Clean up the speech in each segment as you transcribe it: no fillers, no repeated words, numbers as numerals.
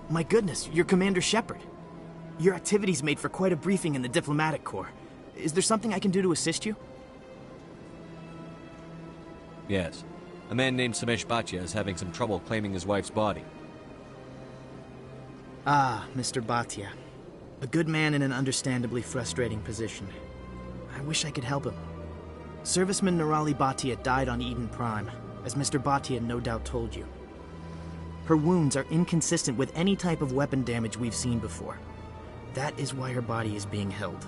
My goodness, you're Commander Shepard. Your activities made for quite a briefing in the Diplomatic Corps. Is there something I can do to assist you? Yes. A man named Samesh Bhatia is having some trouble claiming his wife's body. Ah, Mr. Bhatia. A good man in an understandably frustrating position. I wish I could help him. Serviceman Nirali Bhatia died on Eden Prime, as Mr. Bhatia no doubt told you. Her wounds are inconsistent with any type of weapon damage we've seen before. That is why her body is being held.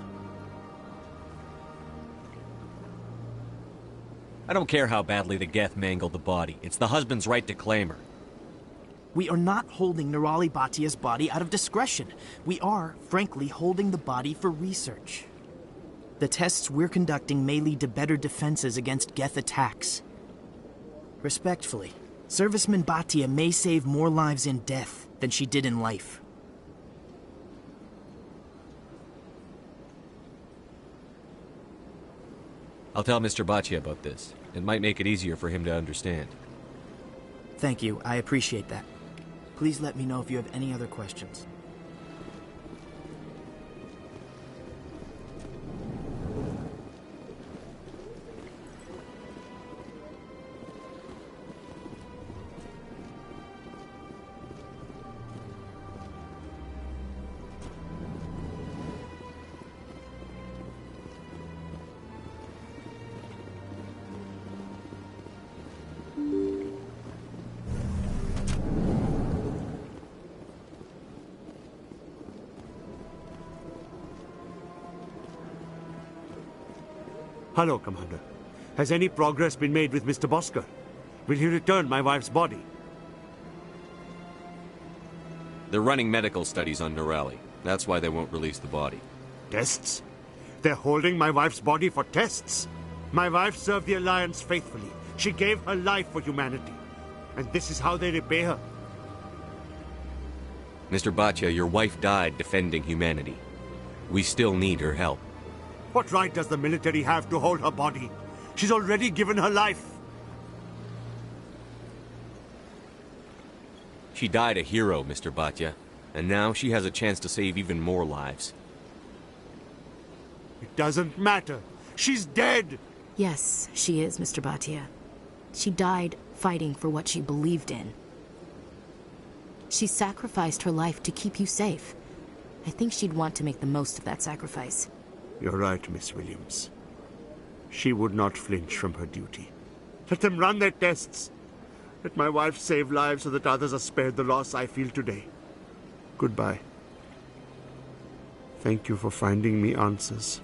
I don't care how badly the Geth mangled the body. It's the husband's right to claim her. We are not holding Nirali Bhatia's body out of discretion. We are, frankly, holding the body for research. The tests we're conducting may lead to better defenses against Geth attacks. Respectfully, Serviceman Bhatia may save more lives in death than she did in life. I'll tell Mr. Bhatia about this. It might make it easier for him to understand. Thank you, I appreciate that. Please let me know if you have any other questions. Hello, Commander. Has any progress been made with Mr. Bosker? Will he return my wife's body? They're running medical studies on Nirali. That's why they won't release the body. Tests? They're holding my wife's body for tests? My wife served the Alliance faithfully. She gave her life for humanity. And this is how they repay her. Mr. Bhatia, your wife died defending humanity. We still need her help. What right does the military have to hold her body? She's already given her life. She died a hero, Mr. Bhatia. And now she has a chance to save even more lives. It doesn't matter. She's dead! Yes, she is, Mr. Bhatia. She died fighting for what she believed in. She sacrificed her life to keep you safe. I think she'd want to make the most of that sacrifice. You're right, Miss Williams. She would not flinch from her duty. Let them run their tests. Let my wife save lives so that others are spared the loss I feel today. Goodbye. Thank you for finding me answers.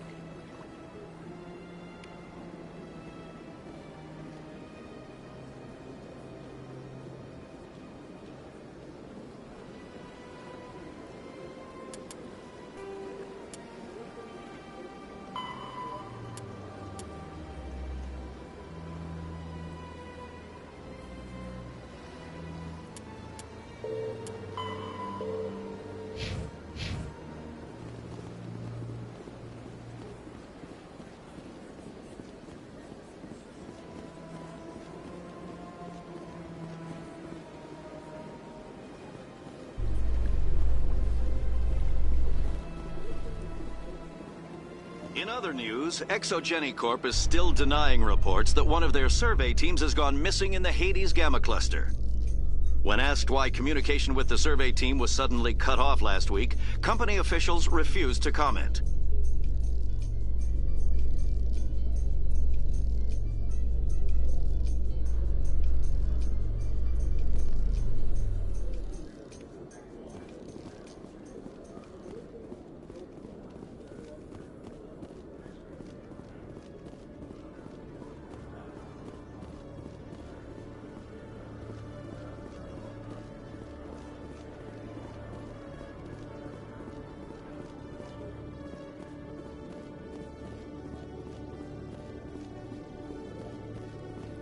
In other news, Exogeny Corp is still denying reports that one of their survey teams has gone missing in the Hades Gamma Cluster. When asked why communication with the survey team was suddenly cut off last week, company officials refused to comment.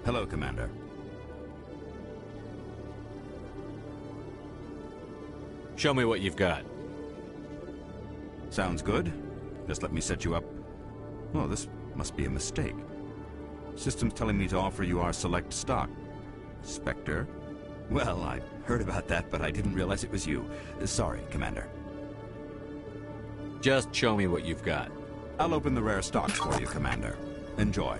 Hello, Commander. Show me what you've got. Sounds good. Just let me set you up. Oh, this must be a mistake. System's telling me to offer you our select stock. Spectre? Well, I Heard about that, but I didn't realize it was you. Sorry, Commander. Just show me what you've got. I'll open the rare stocks for you, Commander. Enjoy.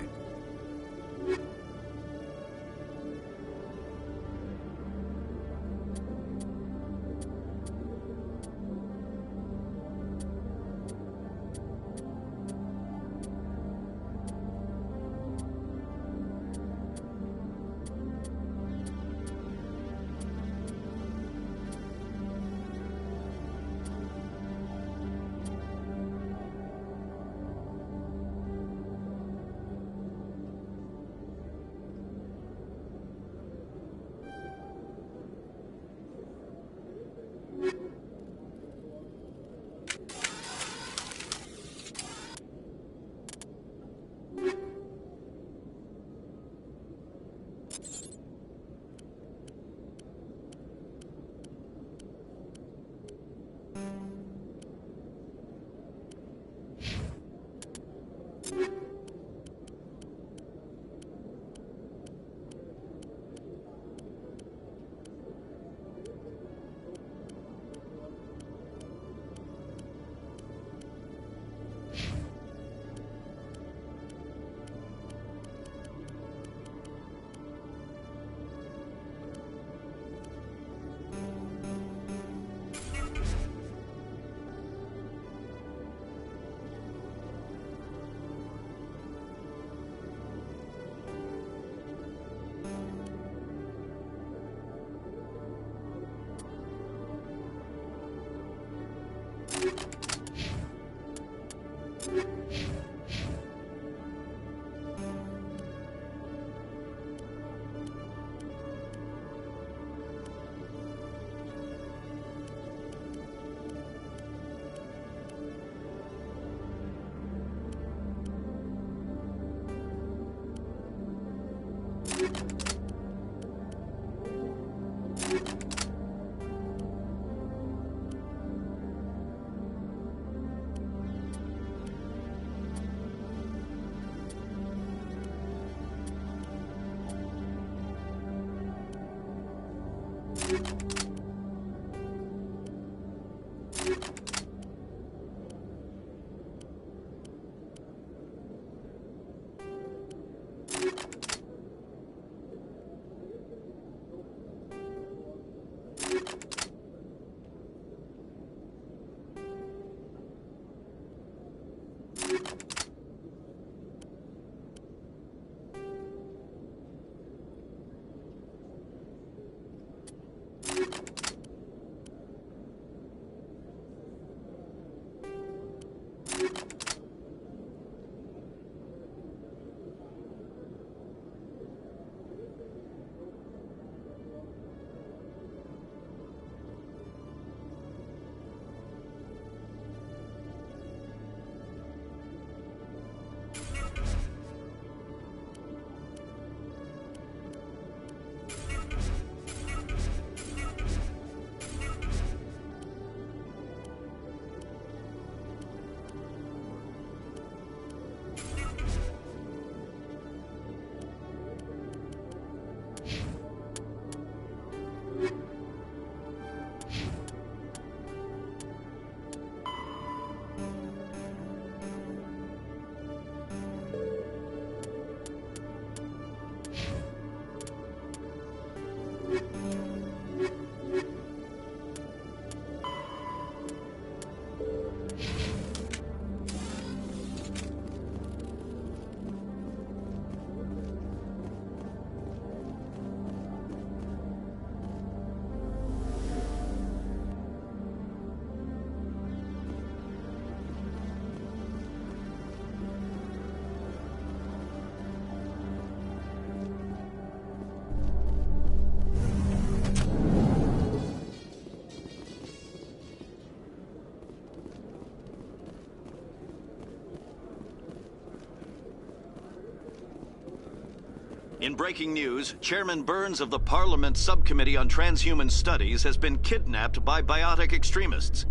In breaking news, Chairman Burns of the Parliament Subcommittee on Transhuman Studies has been kidnapped by biotic extremists.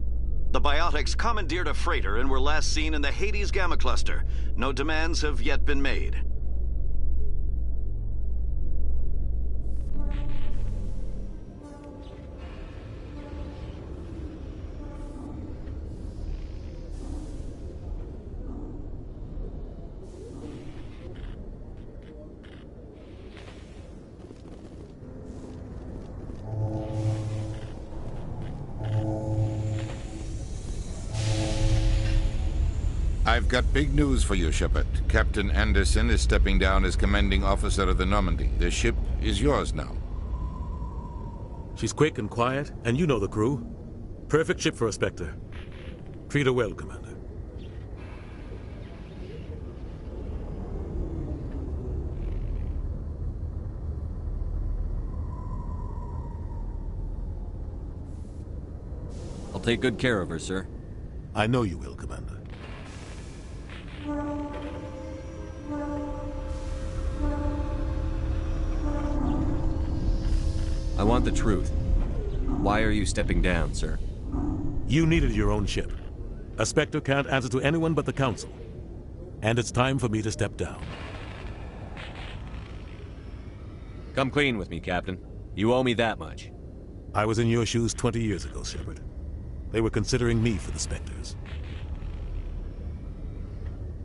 The biotics commandeered a freighter and were last seen in the Hades Gamma Cluster. No demands have yet been made. I've got big news for you, Shepard. Captain Anderson is stepping down as commanding officer of the Normandy. The ship is yours now. She's quick and quiet, and you know the crew. Perfect ship for a Spectre. Treat her well, Commander. I'll take good care of her, sir. I know you will, Commander. I want the truth. Why are you stepping down, sir? You needed your own ship. A Spectre can't answer to anyone but the Council. And it's time for me to step down. Come clean with me, Captain. You owe me that much. I was in your shoes 20 years ago, Shepard. They were considering me for the Spectres.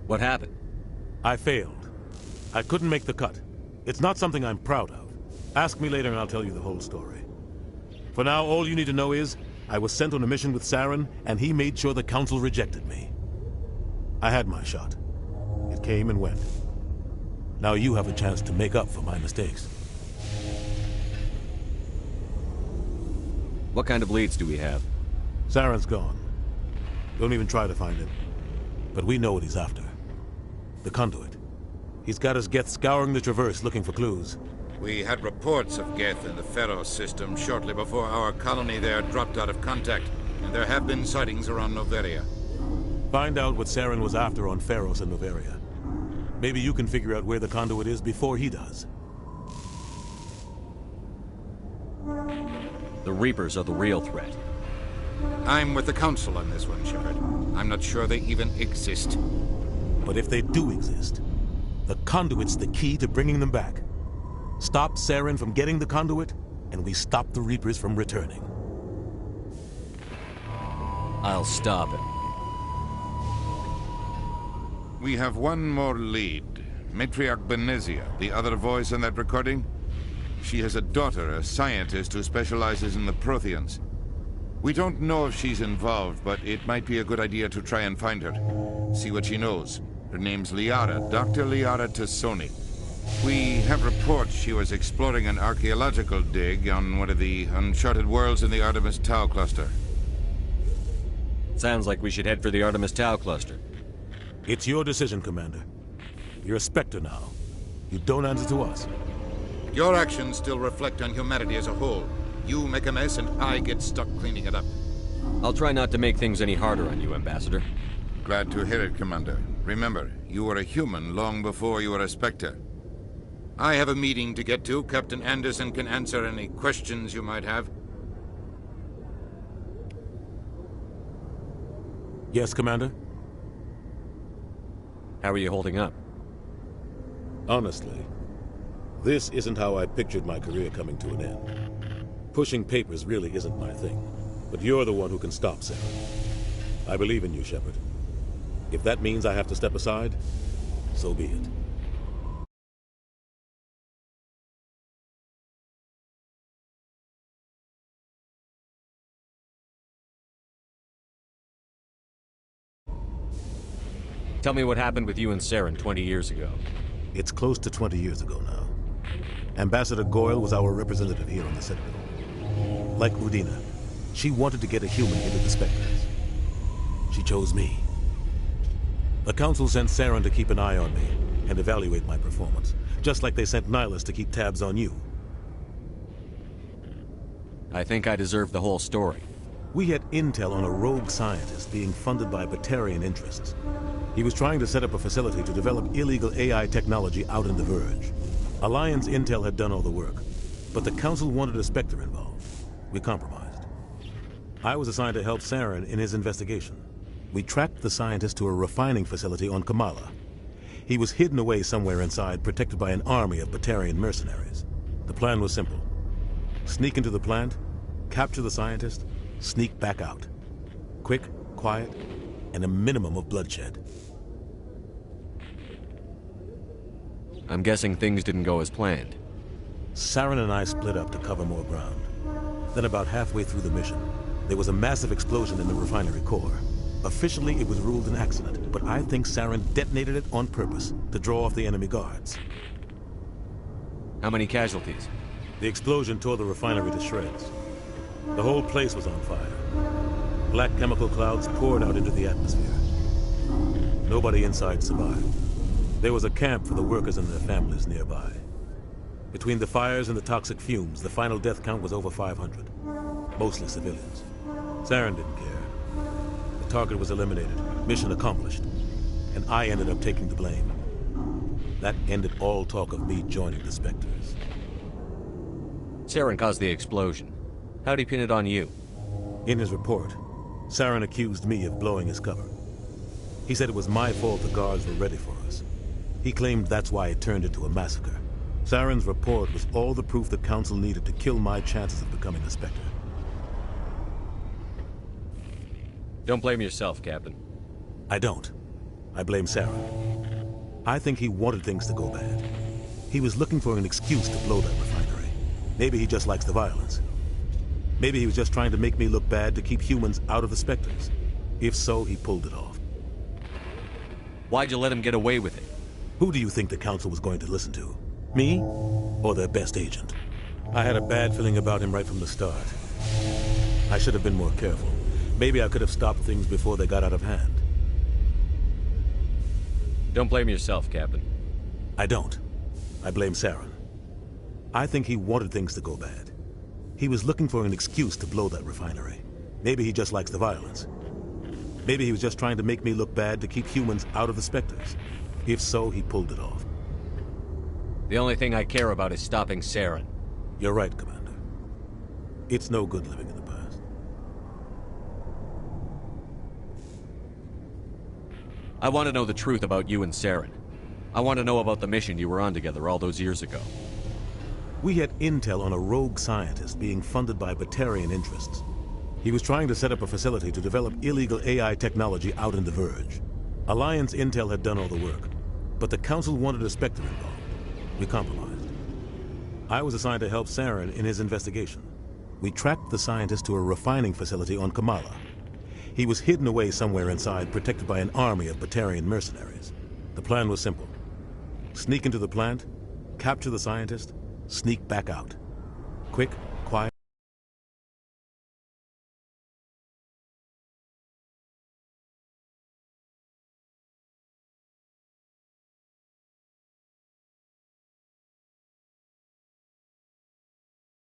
What happened? I failed. I couldn't make the cut. It's not something I'm proud of. Ask me later and I'll tell you the whole story. For now, all you need to know is, I was sent on a mission with Saren, and he made sure the Council rejected me. I had my shot. It came and went. Now you have a chance to make up for my mistakes. What kind of leads do we have? Saren's gone. Don't even try to find him. But we know what he's after. The Conduit. He's got his Geth scouring the Traverse looking for clues. We had reports of Geth in the Pharos system shortly before our colony there dropped out of contact, and there have been sightings around Noveria. Find out what Saren was after on Pharos and Noveria. Maybe you can figure out where the Conduit is before he does. The Reapers are the real threat. I'm with the Council on this one, Shepard. I'm not sure they even exist. But if they do exist, the Conduit's the key to bringing them back. Stop Saren from getting the Conduit, and we stop the Reapers from returning. I'll stop him. We have one more lead. Matriarch Benezia, the other voice in that recording. She has a daughter, a scientist who specializes in the Protheans. We don't know if she's involved, but it might be a good idea to try and find her. See what she knows. Her name's Liara, Dr. Liara Tassoni. We have reports she was exploring an archaeological dig on one of the uncharted worlds in the Artemis Tau cluster. Sounds like we should head for the Artemis Tau cluster. It's your decision, Commander. You're a Spectre now. You don't answer to us. Your actions still reflect on humanity as a whole. You make a mess and I get stuck cleaning it up. I'll try not to make things any harder on you, Ambassador. Glad to hear it, Commander. Remember, you were a human long before you were a Spectre. I have a meeting to get to. Captain Anderson can answer any questions you might have. Yes, Commander? How are you holding up? Honestly, this isn't how I pictured my career coming to an end. Pushing papers really isn't my thing. But you're the one who can stop Saren. I believe in you, Shepard. If that means I have to step aside, so be it. Tell me what happened with you and Saren 20 years ago. It's close to 20 years ago now. Ambassador Goyle was our representative here on the Citadel. Like Udina, she wanted to get a human into the Spectres. She chose me. The Council sent Saren to keep an eye on me and evaluate my performance, just like they sent Nihilus to keep tabs on you. I think I deserve the whole story. We had intel on a rogue scientist being funded by Batarian interests. He was trying to set up a facility to develop illegal AI technology out in the Verge. Alliance intel had done all the work, but the Council wanted a Spectre involved. We compromised. I was assigned to help Saren in his investigation. We tracked the scientist to a refining facility on Kamala. He was hidden away somewhere inside, protected by an army of Batarian mercenaries. The plan was simple. Sneak into the plant, capture the scientist, sneak back out. Quick, quiet, and a minimum of bloodshed. I'm guessing things didn't go as planned. Saren and I split up to cover more ground. Then about halfway through the mission, there was a massive explosion in the refinery core. Officially, it was ruled an accident, but I think Saren detonated it on purpose to draw off the enemy guards. How many casualties? The explosion tore the refinery to shreds. The whole place was on fire. Black chemical clouds poured out into the atmosphere. Nobody inside survived. There was a camp for the workers and their families nearby. Between the fires and the toxic fumes, the final death count was over 500. Mostly civilians. Saren didn't care. The target was eliminated, mission accomplished, and I ended up taking the blame. That ended all talk of me joining the Spectres. Saren caused the explosion. How'd he pin it on you? In his report, Saren accused me of blowing his cover. He said it was my fault the guards were ready for us. He claimed that's why it turned into a massacre. Saren's report was all the proof the Council needed to kill my chances of becoming a Spectre. Don't blame yourself, Captain. I don't. I blame Saren. I think he wanted things to go bad. He was looking for an excuse to blow that refinery. Maybe he just likes the violence. Maybe he was just trying to make me look bad to keep humans out of the Spectres. If so, he pulled it off. Why'd you let him get away with it? Who do you think the Council was going to listen to? Me? Or their best agent? I had a bad feeling about him right from the start. I should have been more careful. Maybe I could have stopped things before they got out of hand. Don't blame yourself, Captain. I don't. I blame Saren. I think he wanted things to go bad. He was looking for an excuse to blow that refinery. Maybe he just likes the violence. Maybe he was just trying to make me look bad to keep humans out of the Spectres. If so, he pulled it off. The only thing I care about is stopping Saren. You're right, Commander. It's no good living in the past. I want to know the truth about you and Saren. I want to know about the mission you were on together all those years ago. We had intel on a rogue scientist being funded by Batarian interests. He was trying to set up a facility to develop illegal AI technology out in the Verge. Alliance intel had done all the work, but the Council wanted a Spectre involved. We compromised. I was assigned to help Saren in his investigation. We tracked the scientist to a refining facility on Kamala. He was hidden away somewhere inside, protected by an army of Batarian mercenaries. The plan was simple. Sneak into the plant, capture the scientist, sneak back out. Quick, quiet.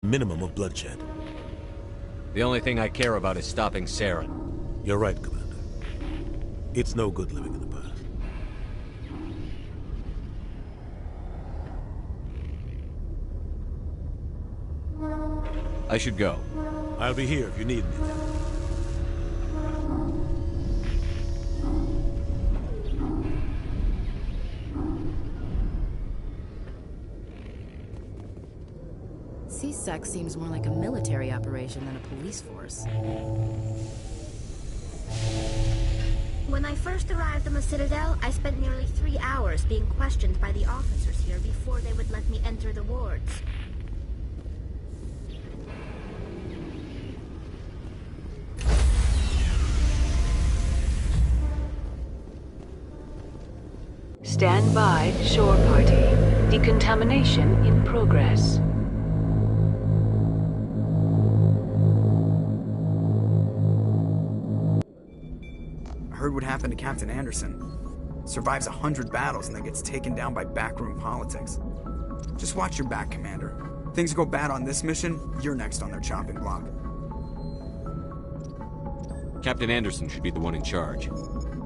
Minimum of bloodshed. The only thing I care about is stopping Saren. You're right, Commander. It's no good living in the past. I should go. I'll be here if you need me. C-Sec seems more like a military operation than a police force. When I first arrived on the Citadel, I spent nearly 3 hours being questioned by the officers here before they would let me enter the wards. Stand by, shore party. Decontamination in progress. Heard what happened to Captain Anderson. Survives 100 battles and then gets taken down by backroom politics. Just watch your back, Commander. Things go bad on this mission, you're next on their chopping block. Captain Anderson should be the one in charge.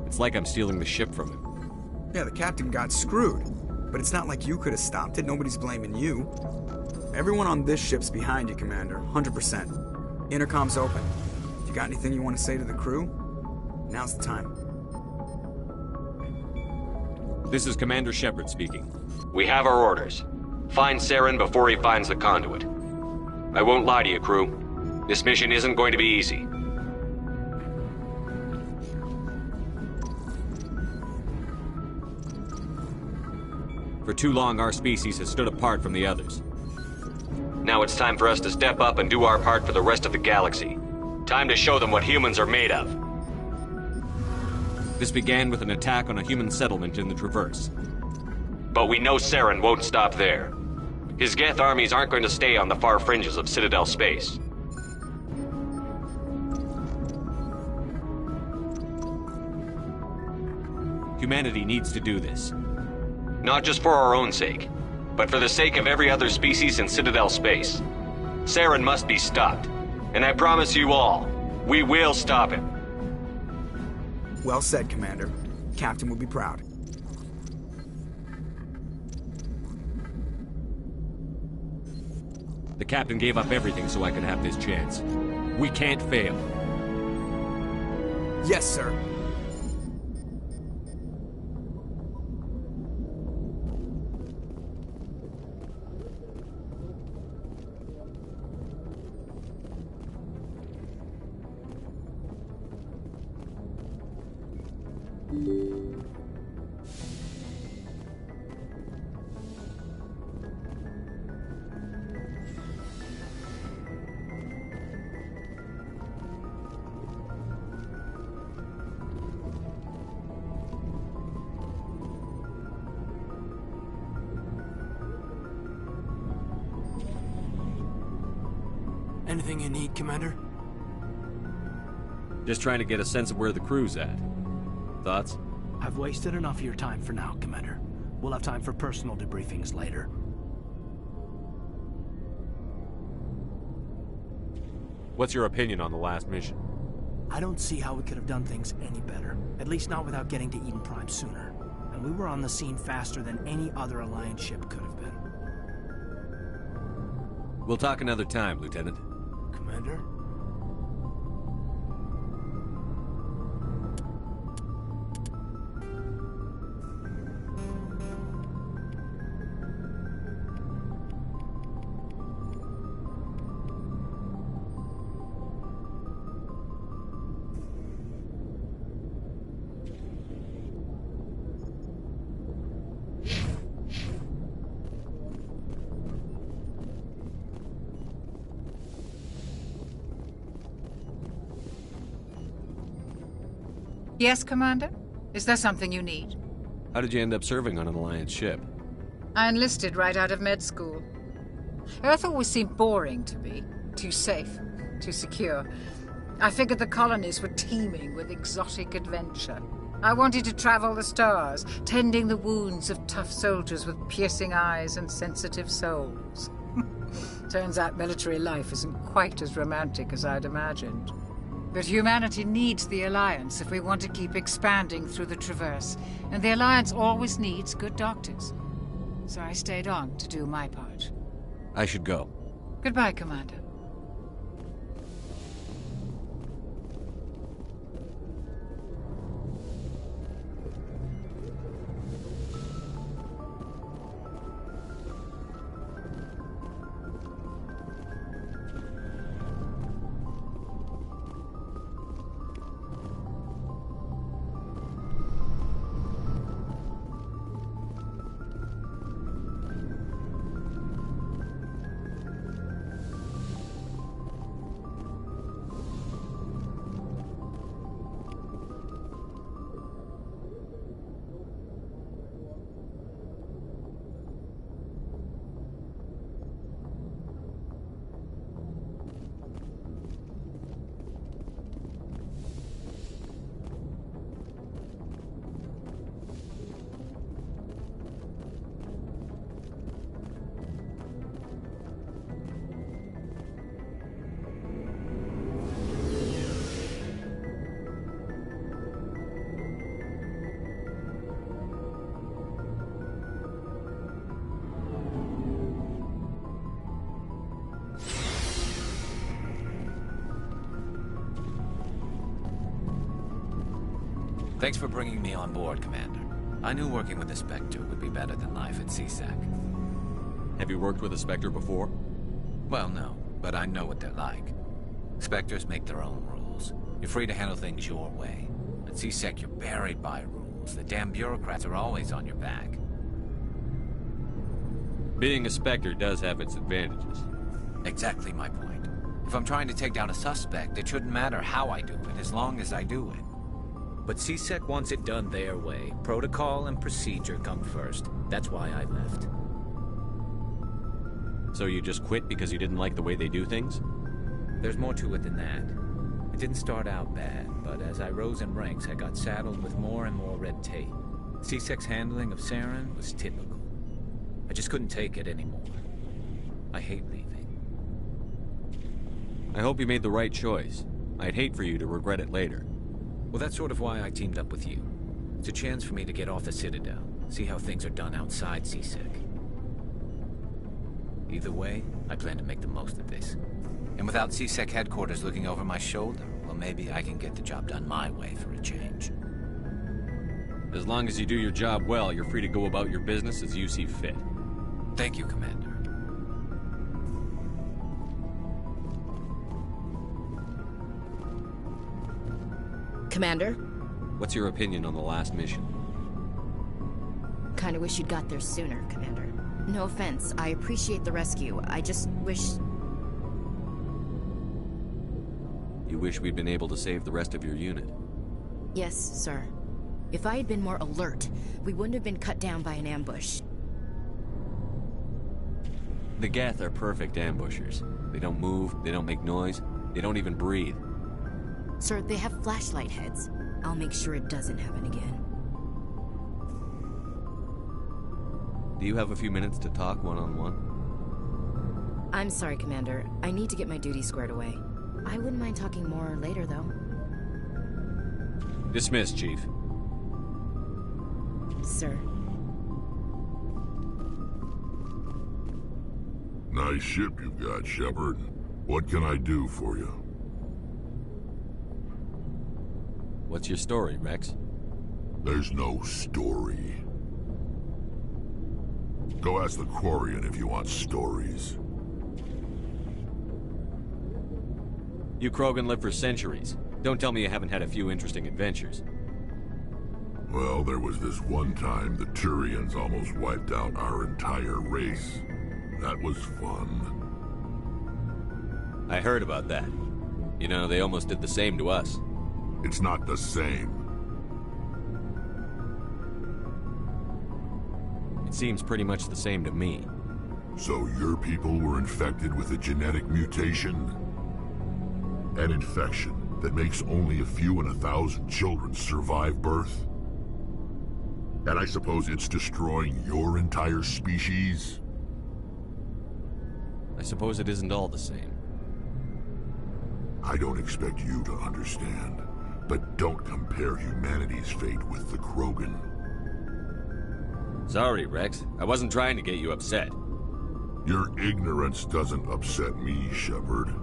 It's like I'm stealing the ship from him. Yeah, the captain got screwed. But it's not like you could have stopped it. Nobody's blaming you. Everyone on this ship's behind you, Commander. 100%. Intercom's open. If you got anything you want to say to the crew, now's the time. This is Commander Shepard speaking. We have our orders. Find Saren before he finds the conduit. I won't lie to you, crew. This mission isn't going to be easy. For too long, our species has stood apart from the others. Now it's time for us to step up and do our part for the rest of the galaxy. Time to show them what humans are made of. This began with an attack on a human settlement in the Traverse. But we know Saren won't stop there. His Geth armies aren't going to stay on the far fringes of Citadel space. Humanity needs to do this. Not just for our own sake, but for the sake of every other species in Citadel space. Saren must be stopped. And I promise you all, we will stop him. Well said, Commander. Captain would be proud. The captain gave up everything so I could have this chance. We can't fail. Yes, sir. Anything you need, Commander? Just trying to get a sense of where the crew's at. Thoughts? I've wasted enough of your time for now, Commander. We'll have time for personal debriefings later. What's your opinion on the last mission? I don't see how we could have done things any better. At least not without getting to Eden Prime sooner. And we were on the scene faster than any other Alliance ship could have been. We'll talk another time, Lieutenant. Commander? Yes, Commander? Is there something you need? How did you end up serving on an Alliance ship? I enlisted right out of med school. Earth always seemed boring to me. Too safe, too secure. I figured the colonies were teeming with exotic adventure. I wanted to travel the stars, tending the wounds of tough soldiers with piercing eyes and sensitive souls. Turns out military life isn't quite as romantic as I'd imagined. But humanity needs the Alliance if we want to keep expanding through the Traverse, and the Alliance always needs good doctors. So I stayed on to do my part. I should go. Goodbye, Commander. Thanks for bringing me on board, Commander. I knew working with the Spectre would be better than life at CSAC. Have you worked with a Spectre before? Well, no, but I know what they're like. Spectres make their own rules. You're free to handle things your way. At CSEC, you're buried by rules. The damn bureaucrats are always on your back. Being a Spectre does have its advantages. Exactly my point. If I'm trying to take down a suspect, it shouldn't matter how I do it, as long as I do it. But CSEC wants it done their way. Protocol and procedure come first. That's why I left. So you just quit because you didn't like the way they do things? There's more to it than that. It didn't start out bad, but as I rose in ranks, I got saddled with more and more red tape. CSEC's handling of Saren was typical. I just couldn't take it anymore. I hate leaving. I hope you made the right choice. I'd hate for you to regret it later. Well, that's sort of why I teamed up with you. It's a chance for me to get off the Citadel, see how things are done outside CSEC. Either way, I plan to make the most of this. And without CSEC headquarters looking over my shoulder, well, maybe I can get the job done my way for a change. As long as you do your job well, you're free to go about your business as you see fit. Thank you, Commander. Commander? What's your opinion on the last mission? Kinda wish you'd got there sooner, Commander. No offense, I appreciate the rescue. I just wish... You wish we'd been able to save the rest of your unit? Yes, sir. If I had been more alert, we wouldn't have been cut down by an ambush. The Geth are perfect ambushers. They don't move, they don't make noise, they don't even breathe. Sir, they have flashlight heads. I'll make sure it doesn't happen again. Do you have a few minutes to talk one-on-one? I'm sorry, Commander. I need to get my duty squared away. I wouldn't mind talking more later, though. Dismissed, Chief. Sir. Nice ship you've got, Shepard. What can I do for you? What's your story, Rex? There's no story. Go ask the Quarian if you want stories. You Krogan live for centuries. Don't tell me you haven't had a few interesting adventures. Well, there was this one time the Turians almost wiped out our entire race. That was fun. I heard about that. You know, they almost did the same to us. It's not the same. It seems pretty much the same to me. So your people were infected with a genetic mutation? An infection that makes only a few in 1,000 children survive birth? And I suppose it's destroying your entire species? I suppose it isn't all the same. I don't expect you to understand, but don't compare humanity's fate with the Krogan. Sorry, Rex. I wasn't trying to get you upset. Your ignorance doesn't upset me, Shepard.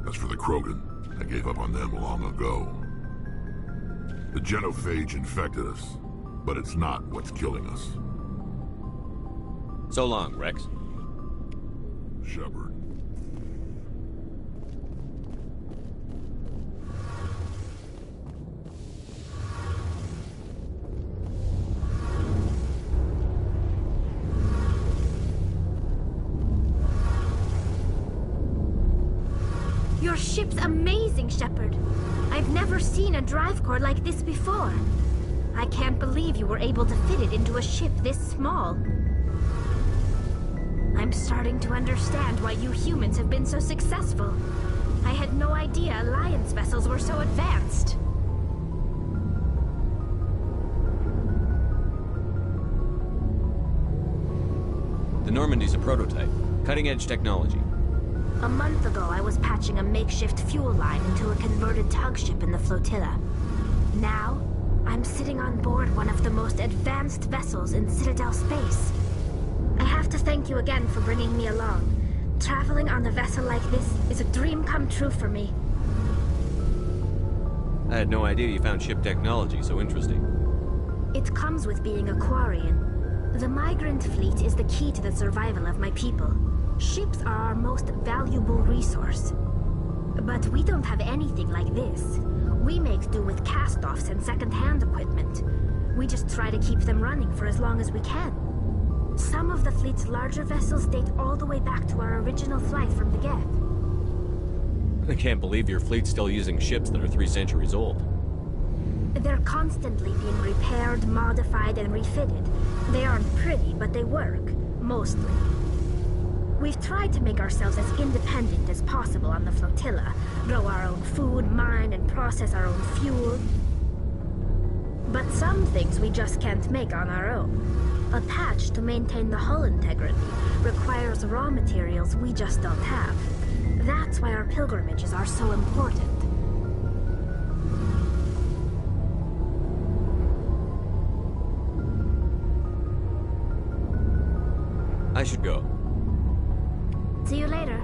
As for the Krogan, I gave up on them long ago. The genophage infected us, but it's not what's killing us. So long, Rex. Shepard. Your ship's amazing, Shepard. I've never seen a drive core like this before. I can't believe you were able to fit it into a ship this small. I'm starting to understand why you humans have been so successful. I had no idea Alliance vessels were so advanced. The Normandy's a prototype. Cutting-edge technology. A month ago, I was patching a makeshift fuel line into a converted tug ship in the flotilla. Now, I'm sitting on board one of the most advanced vessels in Citadel space. I have to thank you again for bringing me along. Traveling on a vessel like this is a dream come true for me. I had no idea you found ship technology so interesting. It comes with being a Quarian. The migrant fleet is the key to the survival of my people. Ships are our most valuable resource. But we don't have anything like this. We make do with cast-offs and second-hand equipment. We just try to keep them running for as long as we can. Some of the fleet's larger vessels date all the way back to our original flight from the Geth. I can't believe your fleet's still using ships that are 3 centuries old. They're constantly being repaired, modified, and refitted. They aren't pretty, but they work. Mostly. We've tried to make ourselves as independent as possible on the flotilla. Grow our own food, mine, and process our own fuel. But some things we just can't make on our own. A patch to maintain the hull integrity requires raw materials we just don't have. That's why our pilgrimages are so important. I should go. See you later.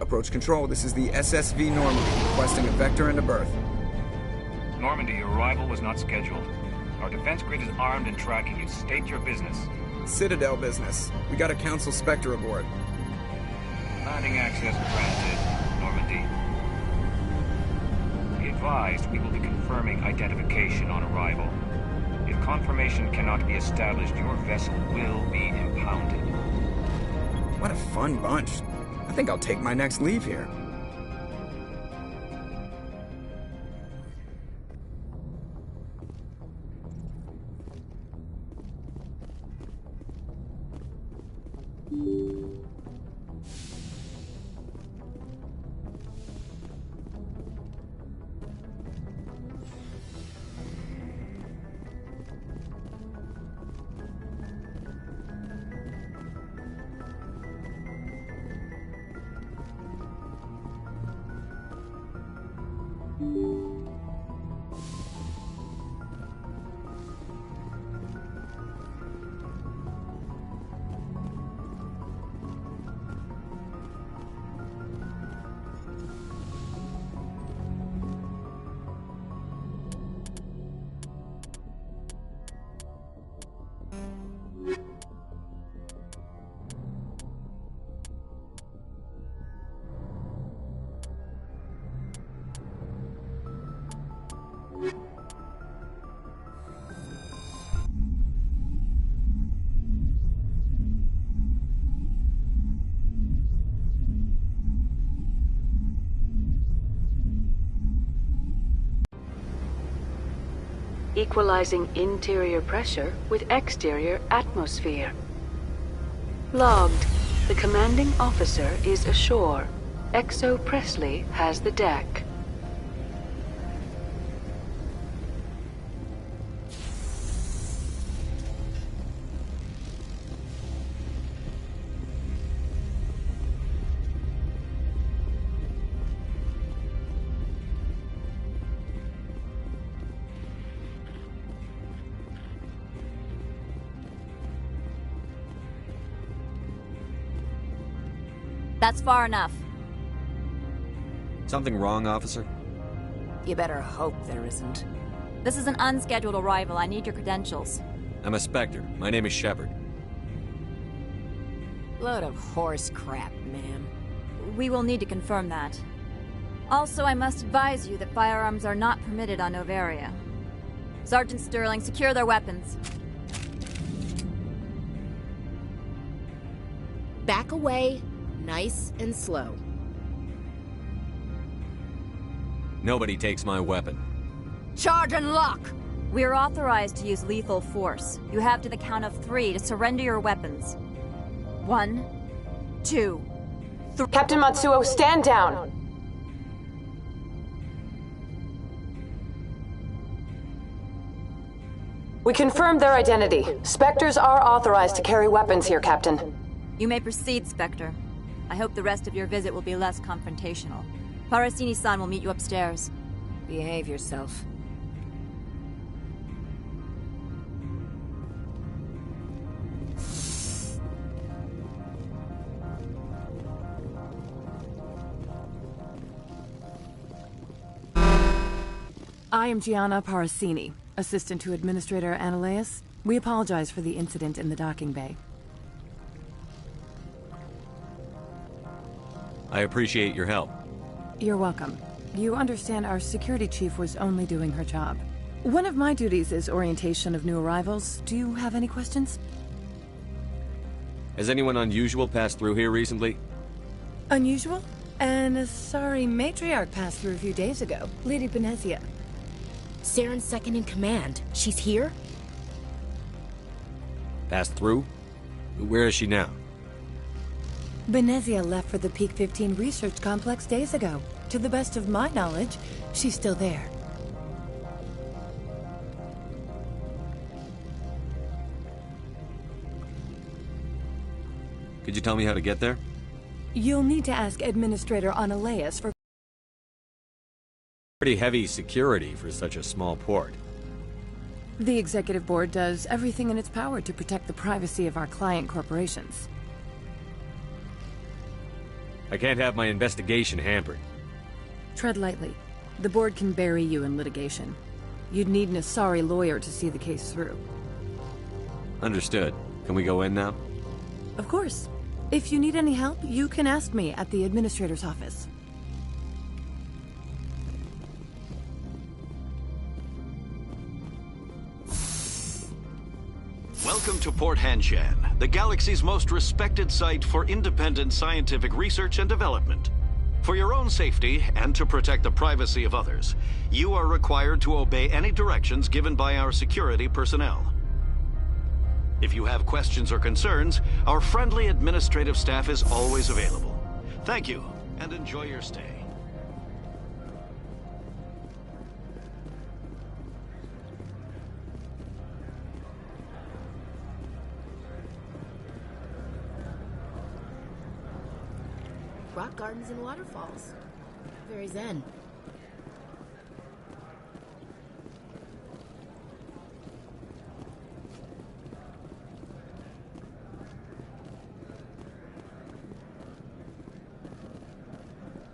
Approach control, this is the SSV Normandy, requesting a vector and a berth. Normandy, your arrival was not scheduled. Our defense grid is armed and tracking you. State your business. Citadel business. We got a Council Spectre aboard. Landing access granted, Normandy. Be advised, we will be confirming identification on arrival. If confirmation cannot be established, your vessel will be impounded. What a fun bunch. I think I'll take my next leave here. equalizing interior pressure with exterior atmosphere. Logged. The commanding officer is ashore. Exo Presley has the deck. That's far enough. Something wrong, officer? You better hope there isn't. This is an unscheduled arrival. I need your credentials. I'm a Spectre. My name is Shepard. Load of horse crap, ma'am. We will need to confirm that. Also, I must advise you that firearms are not permitted on Noveria. Sergeant Sterling, secure their weapons. Back away, nice and slow. Nobody takes my weapon. Charge and lock! We are authorized to use lethal force. You have to the count of 3 to surrender your weapons. 1, 2, 3. Captain Matsuo, stand down! We confirmed their identity. Spectres are authorized to carry weapons here, Captain. You may proceed, Spectre. I hope the rest of your visit will be less confrontational. Parasini-san will meet you upstairs. Behave yourself. I am Gianna Parasini, assistant to Administrator Ananias. We apologize for the incident in the docking bay. I appreciate your help. You're welcome. You understand our security chief was only doing her job. One of my duties is orientation of new arrivals. Do you have any questions? Has anyone unusual passed through here recently? Unusual? And a sorry matriarch passed through a few days ago. Lady Benezia. Saren's second in command. She's here? Passed through? Where is she now? Benezia left for the Peak 15 research complex days ago. To the best of my knowledge, she's still there. Could you tell me how to get there? You'll need to ask Administrator Ananias for... Pretty heavy security for such a small port. The Executive Board does everything in its power to protect the privacy of our client corporations. I can't have my investigation hampered. Tread lightly. The Board can bury you in litigation. You'd need an Asari lawyer to see the case through. Understood. Can we go in now? Of course. If you need any help, you can ask me at the Administrator's office. Welcome to Port Hanshan, the galaxy's most respected site for independent scientific research and development. For your own safety and to protect the privacy of others, you are required to obey any directions given by our security personnel. If you have questions or concerns, our friendly administrative staff is always available. Thank you, and enjoy your stay. Rock gardens and waterfalls. Very zen.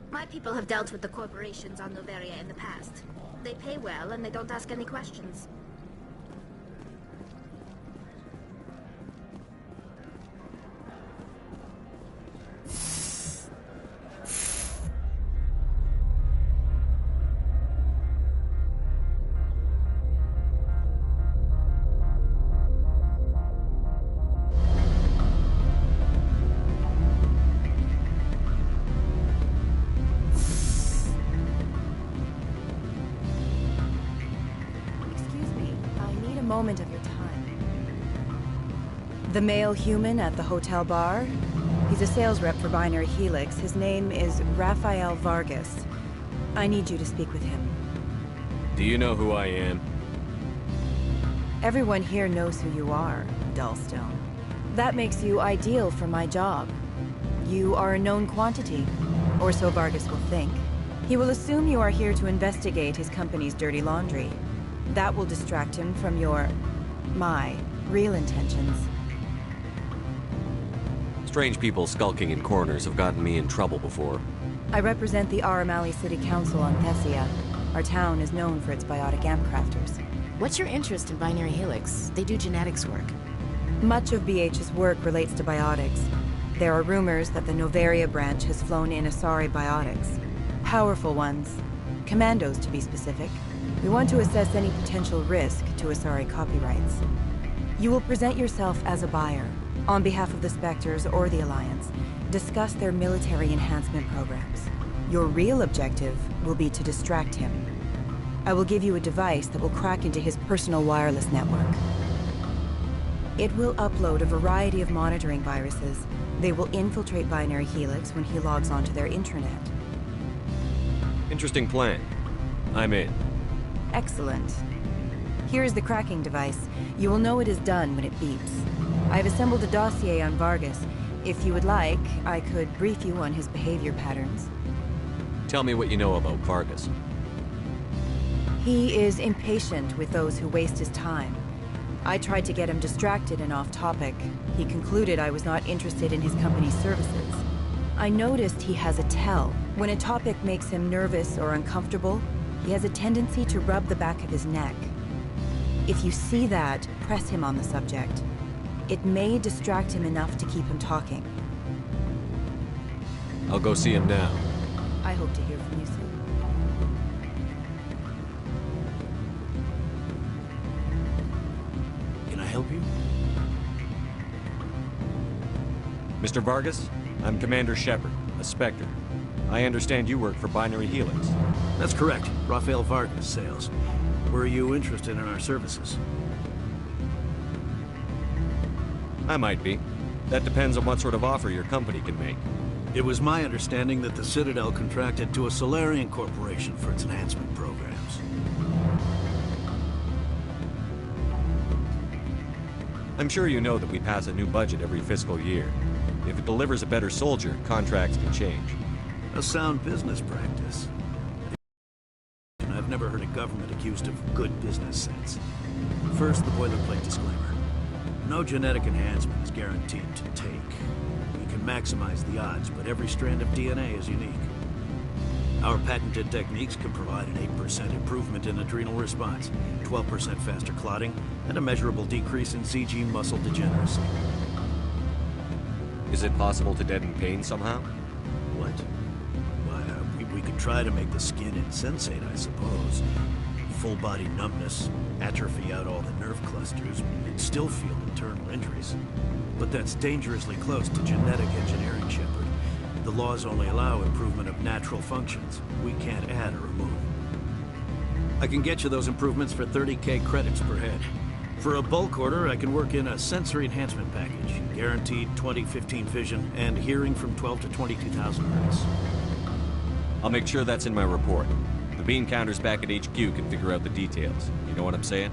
My people have dealt with the corporations on Noveria in the past. They pay well and they don't ask any questions. Excuse me. The male human at the hotel bar? He's a sales rep for Binary Helix. His name is Rafael Vargas. I need you to speak with him. Do you know who I am? Everyone here knows who you are, Dullstone. That makes you ideal for my job. You are a known quantity, or so Vargas will think. He will assume you are here to investigate his company's dirty laundry. That will distract him from my real intentions. Strange people skulking in corners have gotten me in trouble before. I represent the Aramali City Council on Thessia. Our town is known for its biotic amp crafters. What's your interest in Binary Helix? They do genetics work. Much of BH's work relates to biotics. There are rumors that the Noveria branch has flown in Asari biotics. Powerful ones. Commandos, to be specific. We want to assess any potential risk to Asari copyrights. You will present yourself as a buyer, on behalf of the Spectres or the Alliance. Discuss their military enhancement programs. Your real objective will be to distract him. I will give you a device that will crack into his personal wireless network. It will upload a variety of monitoring viruses. They will infiltrate Binary Helix when he logs onto their intranet. Interesting plan. I'm in. Excellent. Here is the cracking device. You will know it is done when it beeps. I have assembled a dossier on Vargas. If you would like, I could brief you on his behavior patterns. Tell me what you know about Vargas. He is impatient with those who waste his time. I tried to get him distracted and off topic. He concluded I was not interested in his company's services. I noticed he has a tell. When a topic makes him nervous or uncomfortable, he has a tendency to rub the back of his neck. If you see that, press him on the subject. It may distract him enough to keep him talking. I'll go see him now. I hope to hear from you soon. Can I help you? Mr. Vargas, I'm Commander Shepard, a Spectre. I understand you work for Binary Helix. That's correct. Rafael Vargas, sales. Were you interested in our services? I might be. That depends on what sort of offer your company can make. It was my understanding that the Citadel contracted to a Solarian corporation for its enhancement programs. I'm sure you know that we pass a new budget every fiscal year. If it delivers a better soldier, contracts can change. A sound business practice. I've never heard a government accused of good business sense. First, the boilerplate disclaimer. No genetic enhancement is guaranteed to take. You can maximize the odds, but every strand of DNA is unique. Our patented techniques can provide an 8% improvement in adrenal response, 12% faster clotting, and a measurable decrease in CG muscle degeneracy. Is it possible to deaden pain somehow? What? We could try to make the skin insensate, I suppose. Full body numbness, atrophy out all the nerve clusters, you'd still feel internal injuries. But that's dangerously close to genetic engineering, Shepard. The laws only allow improvement of natural functions. We can't add or remove. I can get you those improvements for 30K credits per head. For a bulk order, I can work in a sensory enhancement package, guaranteed 20/15 vision, and hearing from 12 to 22,000 hertz. I'll make sure that's in my report. The bean counters back at HQ can figure out the details. You know what I'm saying?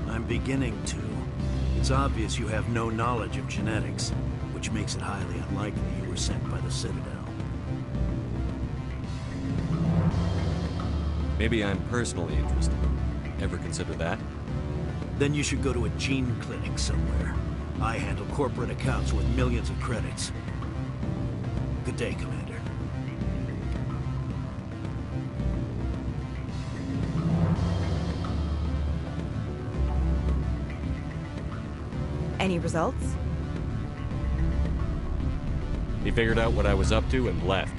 I'm beginning to. It's obvious you have no knowledge of genetics, which makes it highly unlikely you were sent by the Citadel. Maybe I'm personally interested. Ever consider that? Then you should go to a gene clinic somewhere. I handle corporate accounts with millions of credits. Good day, Commander. Any results? He figured out what I was up to and left.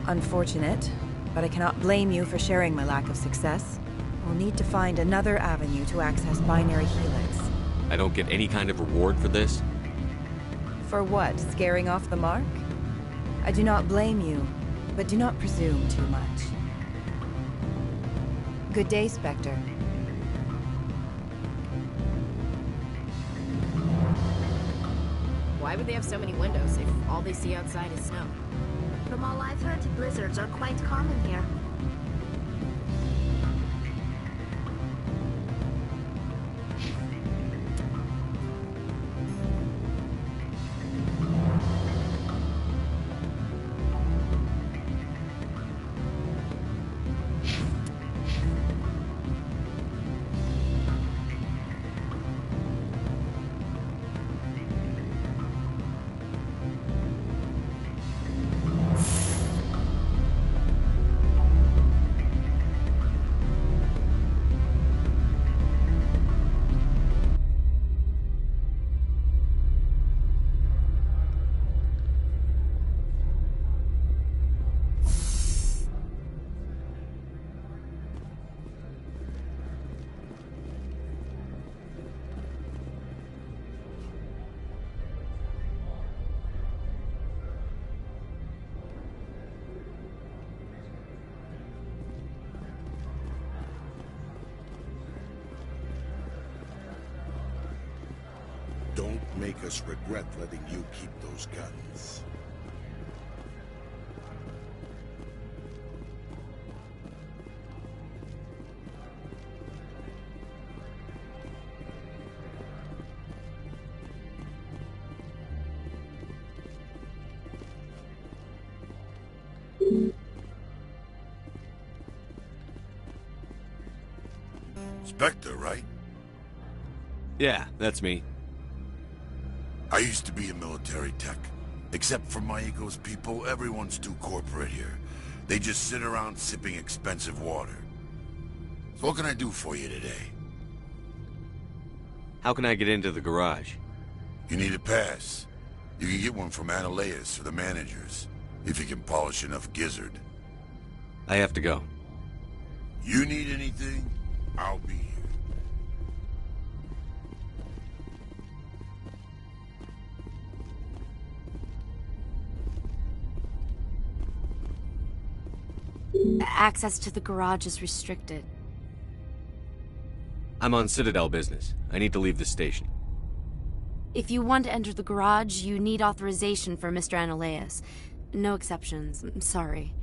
Unfortunate, but I cannot blame you for sharing my lack of success. We'll need to find another avenue to access Binary Helix. I don't get any kind of reward for this? For what? Scaring off the mark? I do not blame you, but do not presume too much. Good day, Spectre. Why would they have so many windows if all they see outside is snow? From all I've heard, blizzards are quite common here. Don't make us regret letting you keep those guns. Spectre, right? Yeah, that's me. I used to be a military tech. Except for Maiko's people, everyone's too corporate here. They just sit around sipping expensive water. So what can I do for you today? How can I get into the garage? You need a pass. You can get one from Analeas or the managers, if you can polish enough gizzard. I have to go. You need anything, I'll be here. Access to the garage is restricted. I'm on Citadel business. I need to leave the station. If you want to enter the garage, you need authorization for Mr. Analeas. No exceptions. I'm sorry.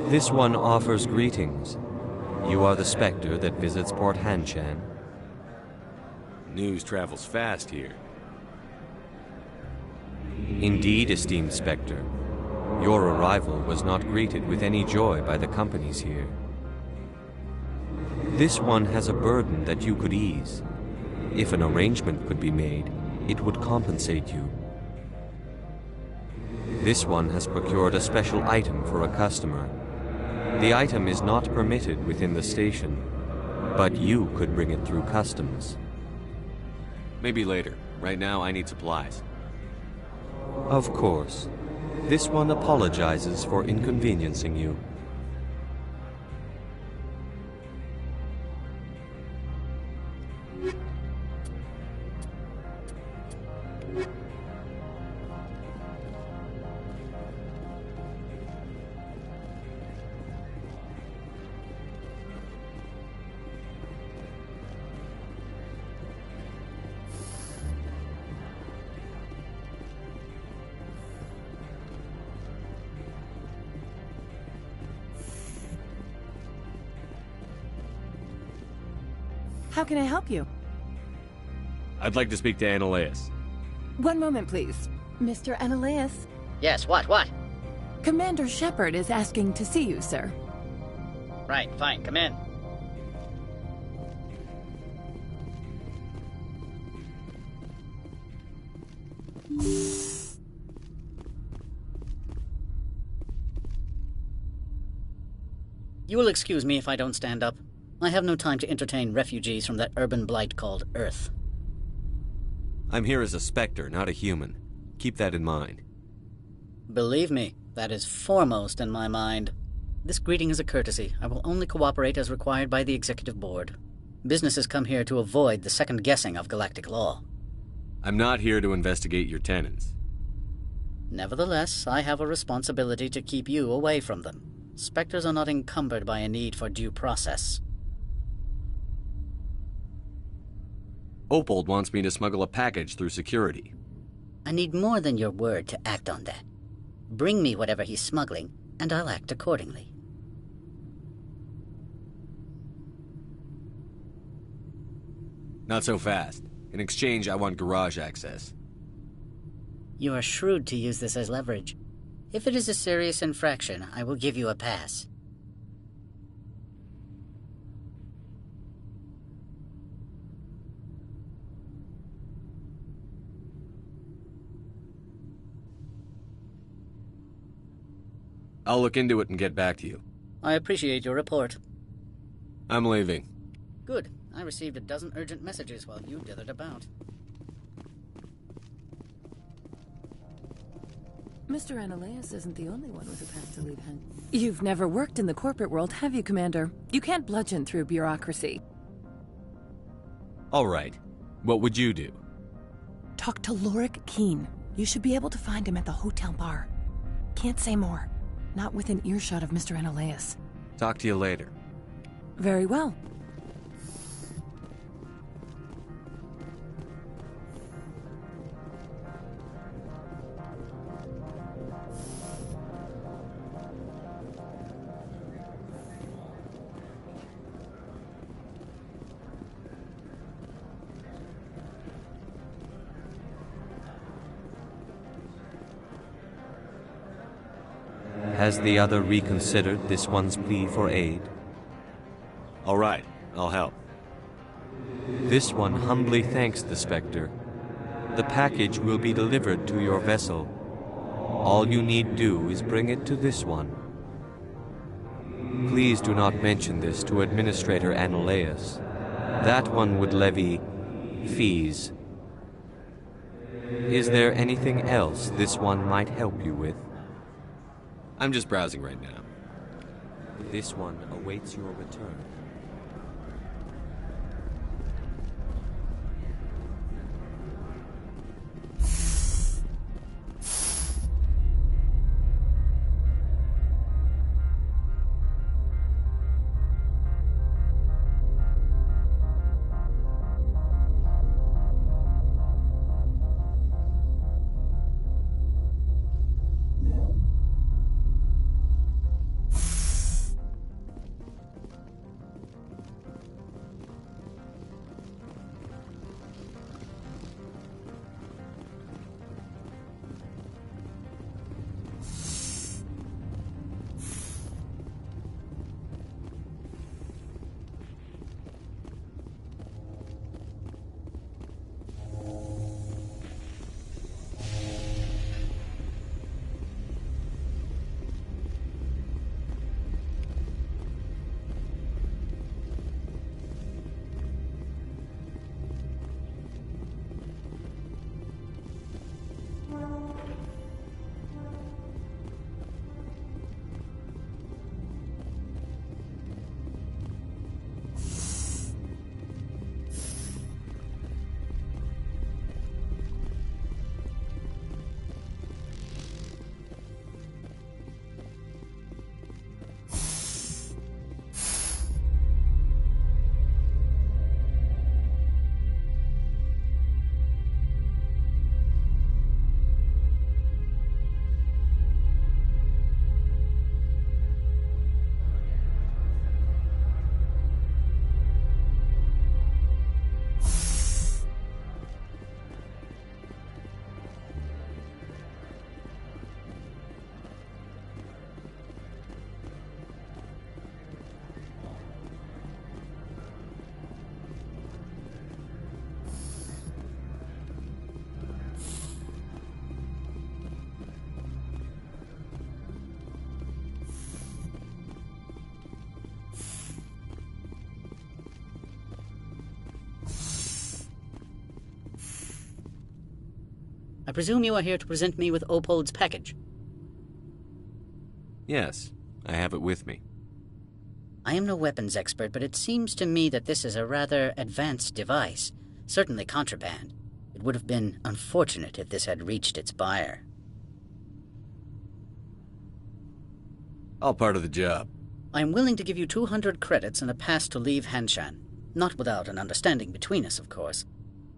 This one offers greetings. You are the Spectre that visits Port Hanshan. News travels fast here. Indeed, esteemed Spectre. Your arrival was not greeted with any joy by the companies here. This one has a burden that you could ease. If an arrangement could be made, it would compensate you. This one has procured a special item for a customer. The item is not permitted within the station, but you could bring it through customs. Maybe later. Right now, I need supplies. Of course. This one apologizes for inconveniencing you. How can I help you? I'd like to speak to Analeas. One moment, please. Mr. Analeas? Yes, what? Commander Shepard is asking to see you, sir. Right, fine, come in. You will excuse me if I don't stand up. I have no time to entertain refugees from that urban blight called Earth. I'm here as a Spectre, not a human. Keep that in mind. Believe me, that is foremost in my mind. This greeting is a courtesy. I will only cooperate as required by the Executive Board. Businesses come here to avoid the second guessing of galactic law. I'm not here to investigate your tenants. Nevertheless, I have a responsibility to keep you away from them. Spectres are not encumbered by a need for due process. Opold wants me to smuggle a package through security. I need more than your word to act on that. Bring me whatever he's smuggling, and I'll act accordingly. Not so fast. In exchange, I want garage access. You are shrewd to use this as leverage. If it is a serious infraction, I will give you a pass. I'll look into it and get back to you. I appreciate your report. I'm leaving. Good. I received a dozen urgent messages while you dithered about. Mr. Ananias isn't the only one with a path to leave Hen. You've never worked in the corporate world, have you, Commander? You can't bludgeon through bureaucracy. All right. What would you do? Talk to Lorik Keen. You should be able to find him at the hotel bar. Can't say more. Not within earshot of Mr. Ananias. Talk to you later. Very well. Has the other reconsidered this one's plea for aid? All right, I'll help. This one humbly thanks the Spectre. The package will be delivered to your vessel. All you need do is bring it to this one. Please do not mention this to Administrator Ananias. That one would levy fees. Is there anything else this one might help you with? I'm just browsing right now. This one awaits your return. presume you are here to present me with Opold's package. Yes, I have it with me. I am no weapons expert, but it seems to me that this is a rather advanced device. Certainly contraband. It would have been unfortunate if this had reached its buyer. All part of the job. I am willing to give you 200 credits and a pass to leave Hanshan. Not without an understanding between us, of course.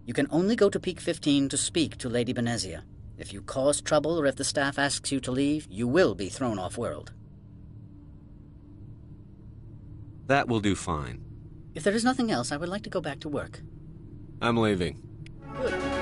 You can only go to Peak 15 to speak to Lady Benezia. If you cause trouble or if the staff asks you to leave, you will be thrown off-world. That will do fine. If there is nothing else, I would like to go back to work. I'm leaving. Good.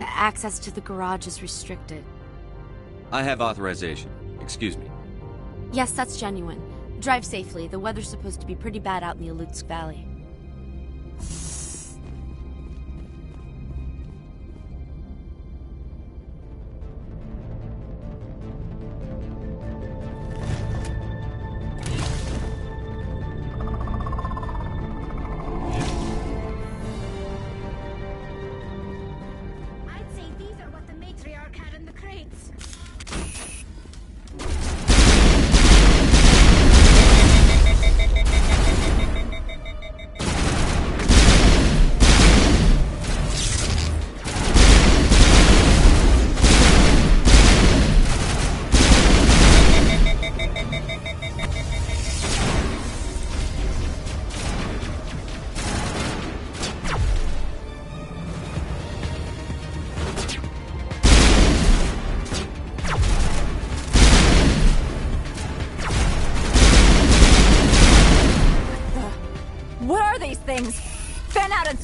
Access to the garage is restricted. I have authorization. Excuse me. Yes, that's genuine. Drive safely. The weather's supposed to be pretty bad out in the Alutsk Valley.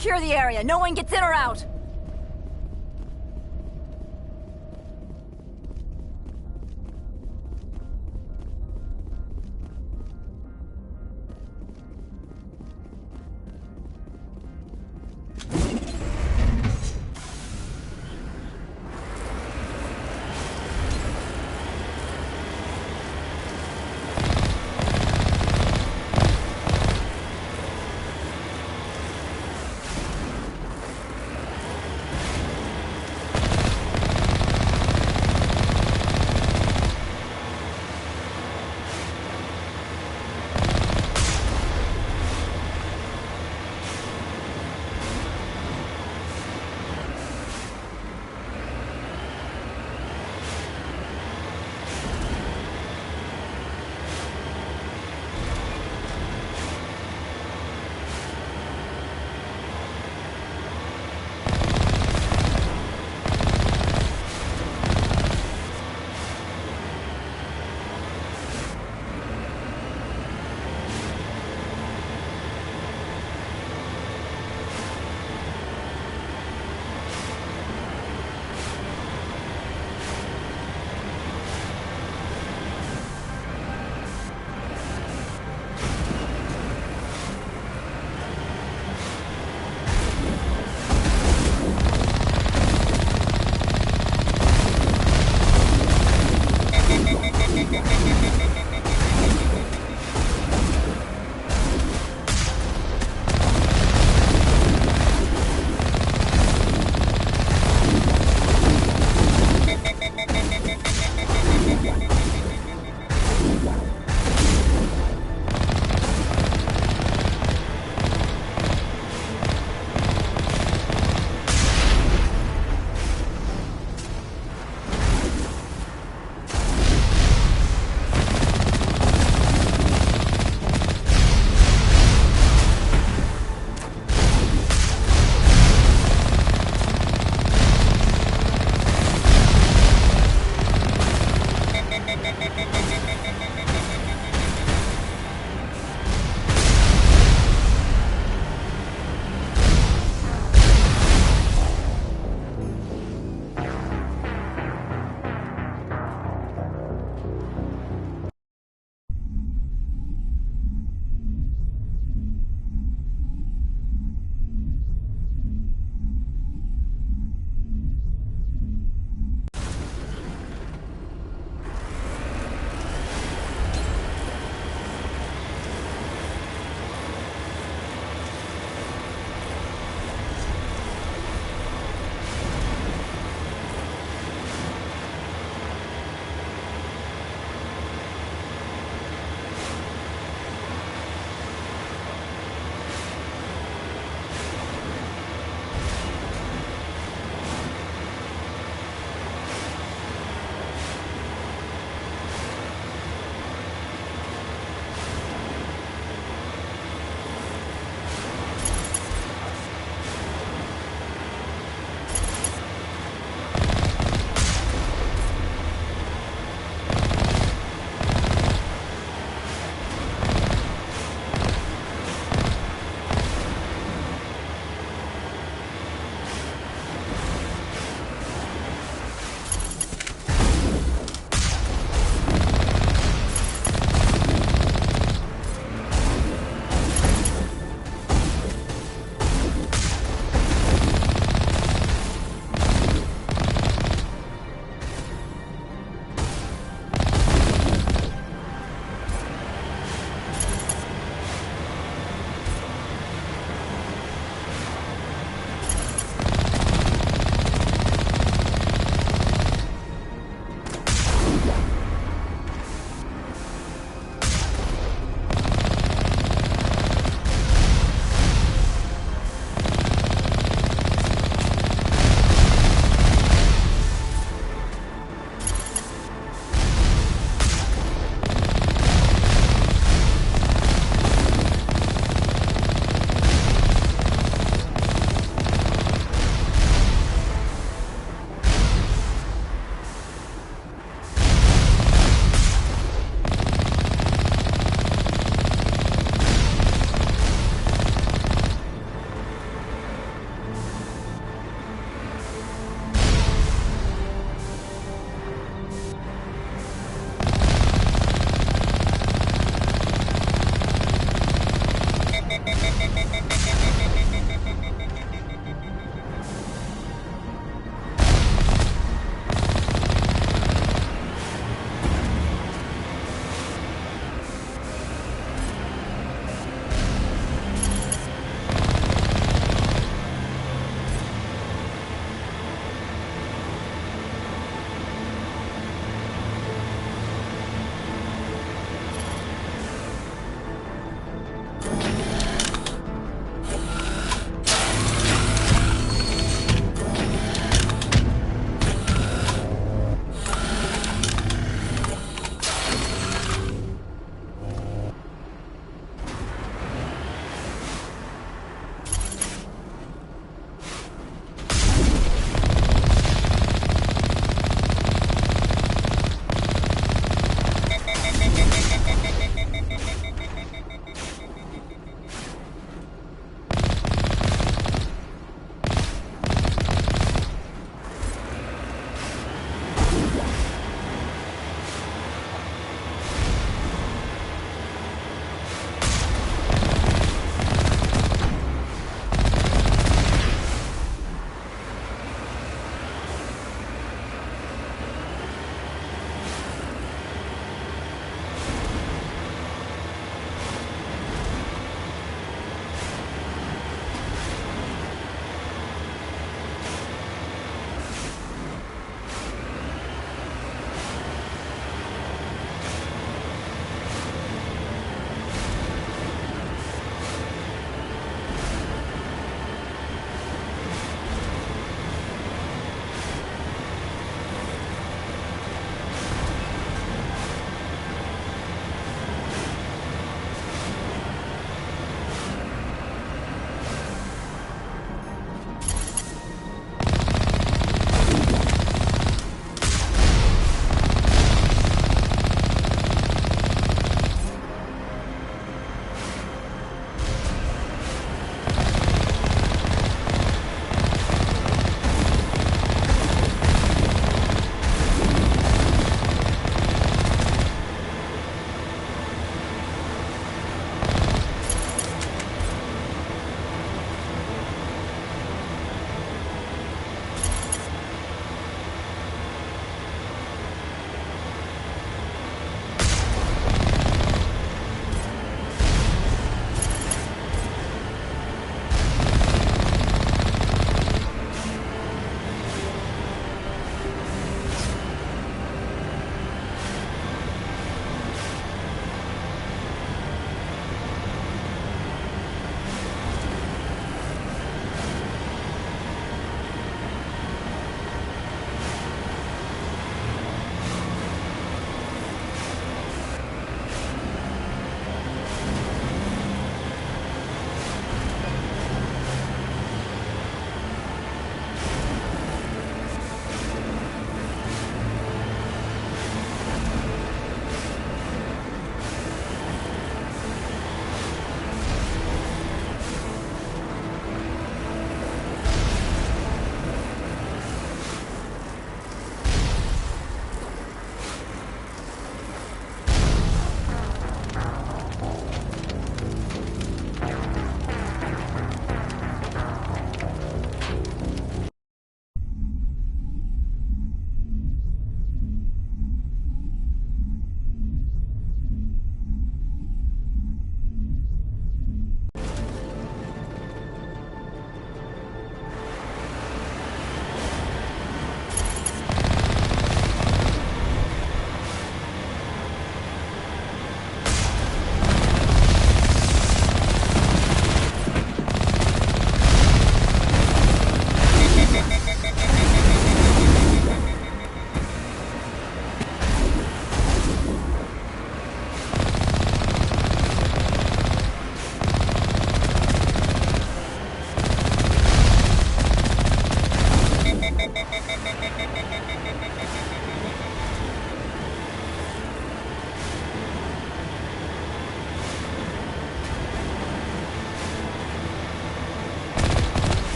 secure the area. No one gets in or out.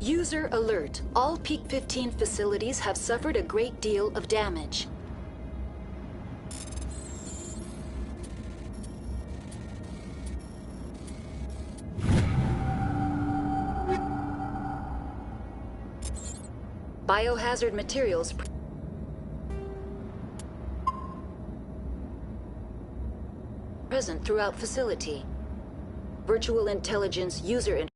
User alert. All Peak 15 facilities have suffered a great deal of damage. Biohazard materials present throughout facility. Virtual intelligence user